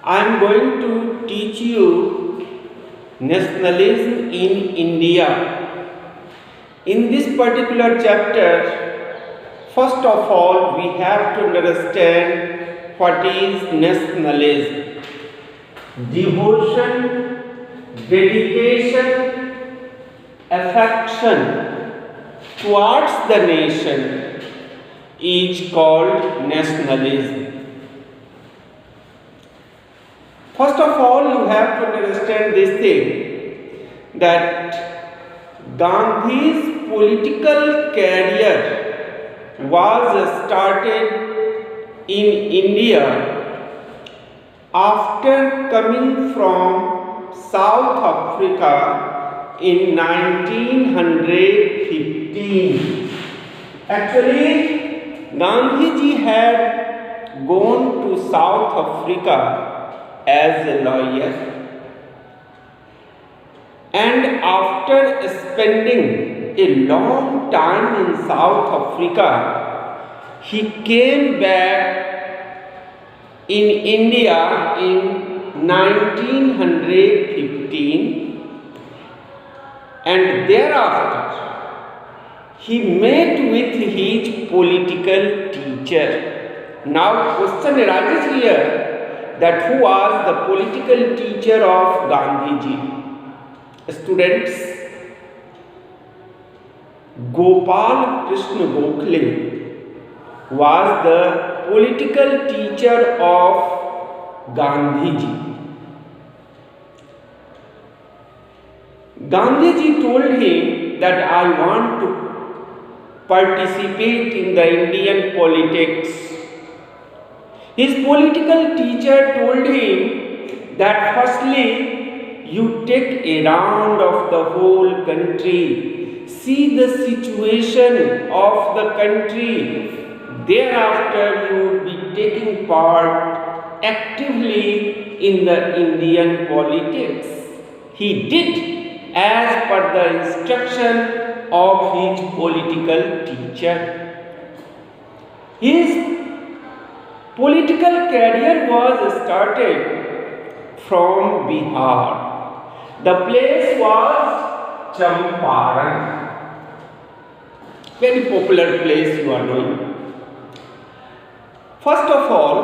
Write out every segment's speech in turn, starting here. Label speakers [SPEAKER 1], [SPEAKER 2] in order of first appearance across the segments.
[SPEAKER 1] I am going to teach you nationalism in India. In this particular chapter, first of all, we have to understand what is nationalism. Devotion, dedication, affection towards the nation is called nationalism. First of all, you have to understand this thing that Gandhi's political career was started in India after coming from South Africa in 1915. Actually, Gandhiji had gone to South Africa as a lawyer, and after spending a long time in South Africa, he came back in India in 1915, and thereafter he met with his political teacher. Now question arises here that who was the political teacher of Gandhiji? Students, Gopal Krishna Gokhale was the political teacher of Gandhiji. Gandhiji told him that I want to participate in the Indian politics. His political teacher told him that firstly, you take a round of the whole country, see the situation of the country, thereafter you would be taking part actively in the Indian politics. He did as per the instruction of his political teacher. His political career was started from Bihar. The place was Champaran. Very popular place, you are knowing. First of all,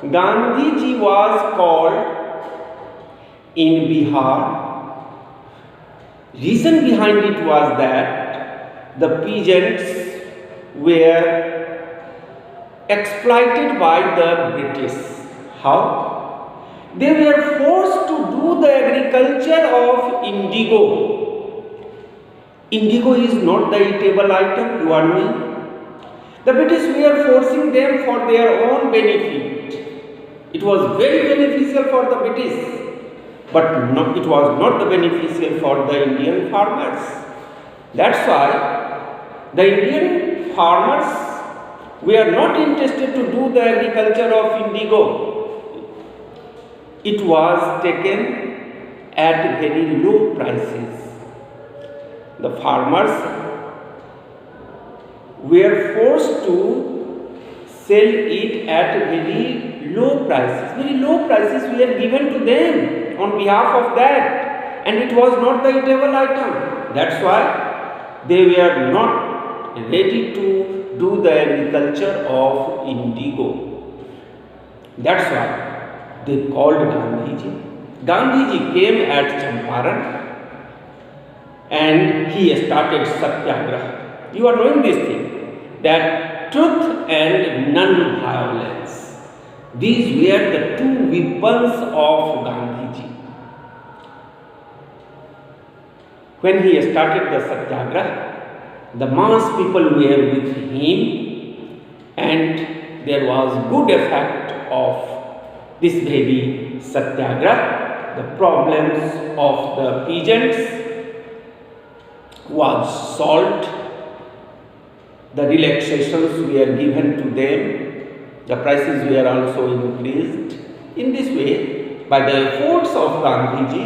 [SPEAKER 1] Gandhiji was called in Bihar. Reason behind it was that the peasants were exploited by the British. How? They were forced to do the agriculture of indigo. Indigo is not the eatable item, you are knowing. The British were forcing them for their own benefit. It was very beneficial for the British, but it was not the beneficial for the Indian farmers. That's why the Indian farmers were not interested to do the agriculture of indigo. It was taken at very low prices. The farmers were forced to sell it at very low prices. Very low prices were given to them on behalf of that, and it was not the eatable item. That's why they were not ready to do the agriculture of indigo. That's why they called Gandhiji. Gandhiji came at Champaran and he started Satyagraha. You are knowing this thing, that truth and non-violence. These were the two weapons of Gandhiji. When he started the Satyagraha, the mass people were with him, and there was good effect of this very Satyagraha. The problems of the peasants was solved. The relaxations were given to them. The prices were also increased. In this way, by the efforts of Gandhiji,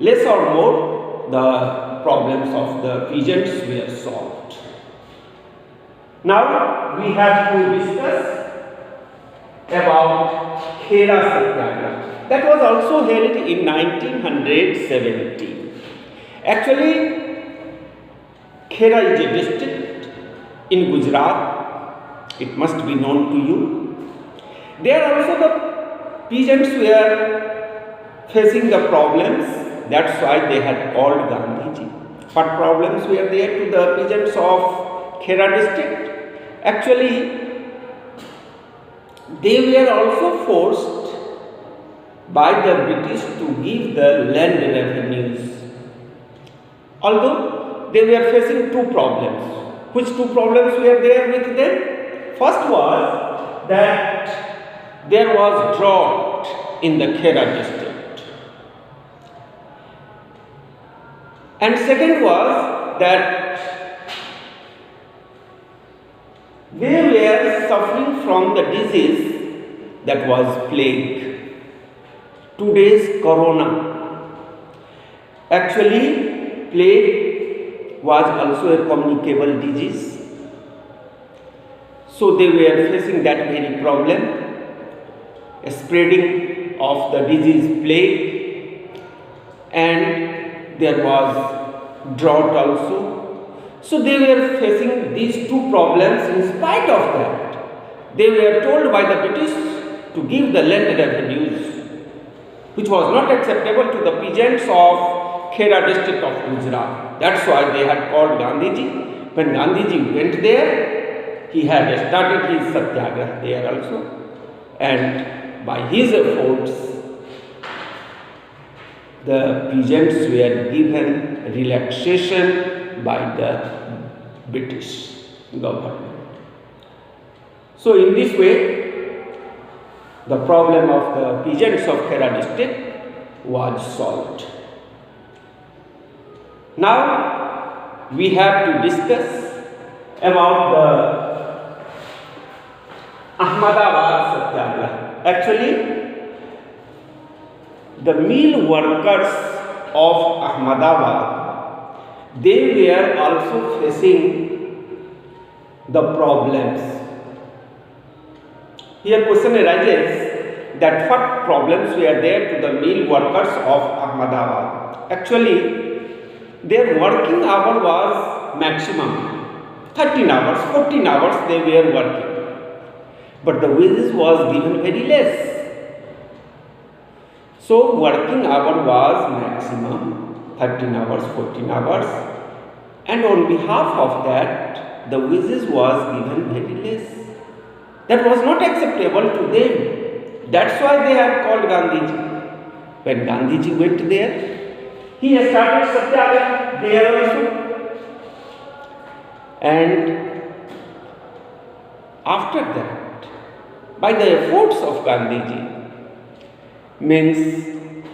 [SPEAKER 1] less or more the problems of the peasants were solved. Now we have to discuss about Khera Satyagraha. That was also held in 1970. Actually, Khera is a district in Gujarat. It must be known to you. There also the peasants were facing the problems. That's why they had called Gandhiji. What problems were there to the peasants of Khera district? Actually, they were also forced by the British to give the land revenues. Although they were facing two problems. Which two problems were there with them? First was that there was drought in the Khera district. And second was that they were suffering from the disease that was plague. Today's corona. Actually, plague was also a communicable disease. So they were facing that very problem, a spreading of the disease plague, and there was drought also. So they were facing these two problems. In spite of that, they were told by the British to give the land revenues, which was not acceptable to the peasants of Khera district of Gujarat. That's why they had called Gandhiji. When Gandhiji went there, he had started his satyagraha there also, and by his efforts, the peasants were given relaxation by the British government. So in this way, the problem of the peasants of Khera district was solved. Now we have to discuss about the Ahmedabad Satyagraha. Actually, the mill workers of Ahmedabad, they were also facing the problems. Here question arises that what problems were there to the mill workers of Ahmedabad. Actually, their working hour was maximum 13 hours, 14 hours they were working, but the wages was given very less. So working hour was maximum 13 hours, 14 hours, and on behalf of that, the wages was given very less. That was not acceptable to them. That's why they had called Gandhiji. When Gandhiji went there, he started Satyagraha there also. And after that, by the efforts of Gandhiji, means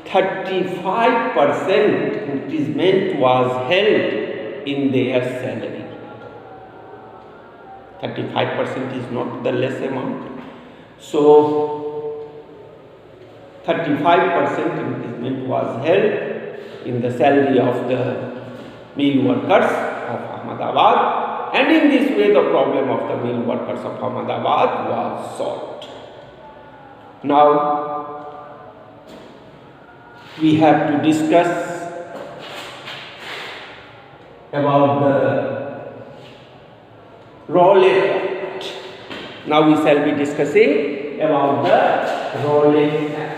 [SPEAKER 1] 35% increment was held in their salary. 35% is not the less amount. So 35% increment was held in the salary of the mill workers of Ahmedabad, and in this way the problem of the mill workers of Ahmedabad was solved. Now we have to discuss about the Rowlatt Act. Now we shall be discussing about the Rowlatt Act.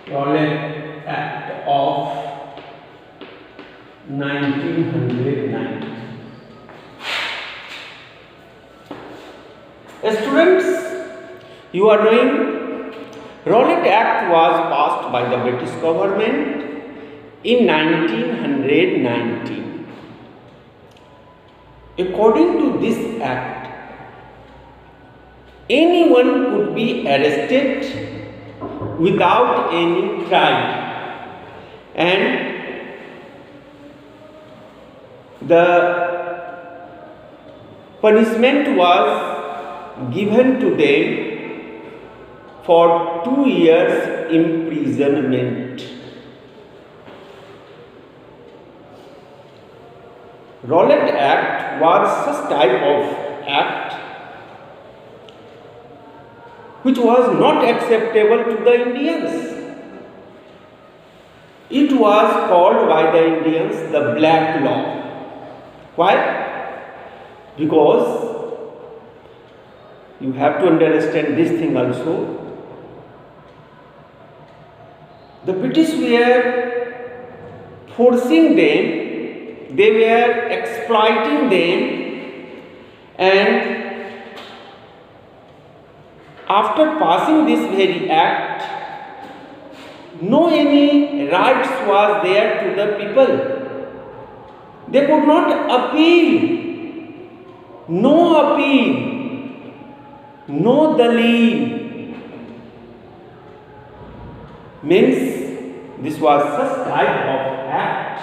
[SPEAKER 1] Rowlatt Act of 1990. Students, you are knowing Rowlatt Act was passed by the British government in 1919. According to this act, anyone could be arrested without any trial. and the punishment was given to them for 2 years imprisonment. Rowlatt Act was such type of act which was not acceptable to the Indians. It was called by the Indians the black law. Why? Because you have to understand this thing also. The British were forcing them, they were exploiting them, and after passing this very act, no any rights was there to the people. They could not appeal, no dalil. Means this was such type of act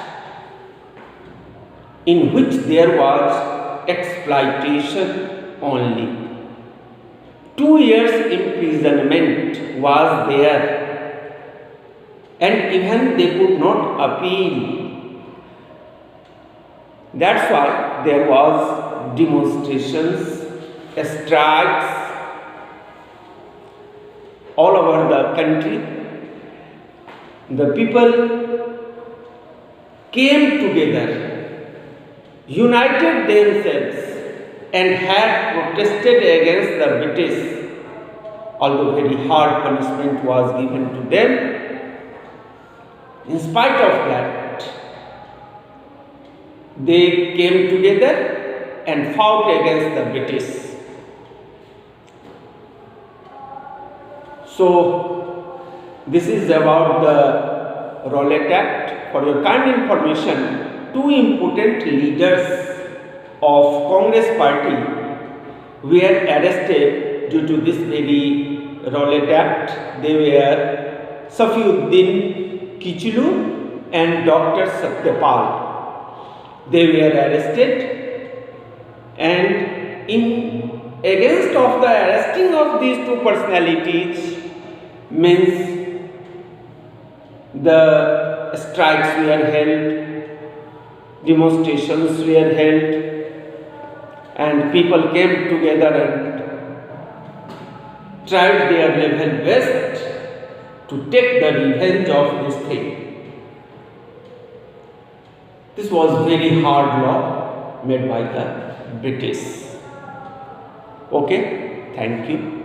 [SPEAKER 1] in which there was exploitation only. 2 years imprisonment was there, and even they could not appeal. That's why there was demonstrations, strikes all over the country. The people came together, united themselves, and had protested against the British. Although very hard punishment was given to them, in spite of that, they came together and fought against the British. So, this is about the Rowlatt Act. For your kind information, 2 important leaders of Congress party were arrested due to this very Rowlatt Act. They were Safiuddin Kichlu and Dr. Satyapal. They were arrested, and in against of the arresting of these 2 personalities means the strikes were held, demonstrations were held, and people came together and tried their level best to take the revenge of this thing. This was very hard law made by the British. Okay, thank you.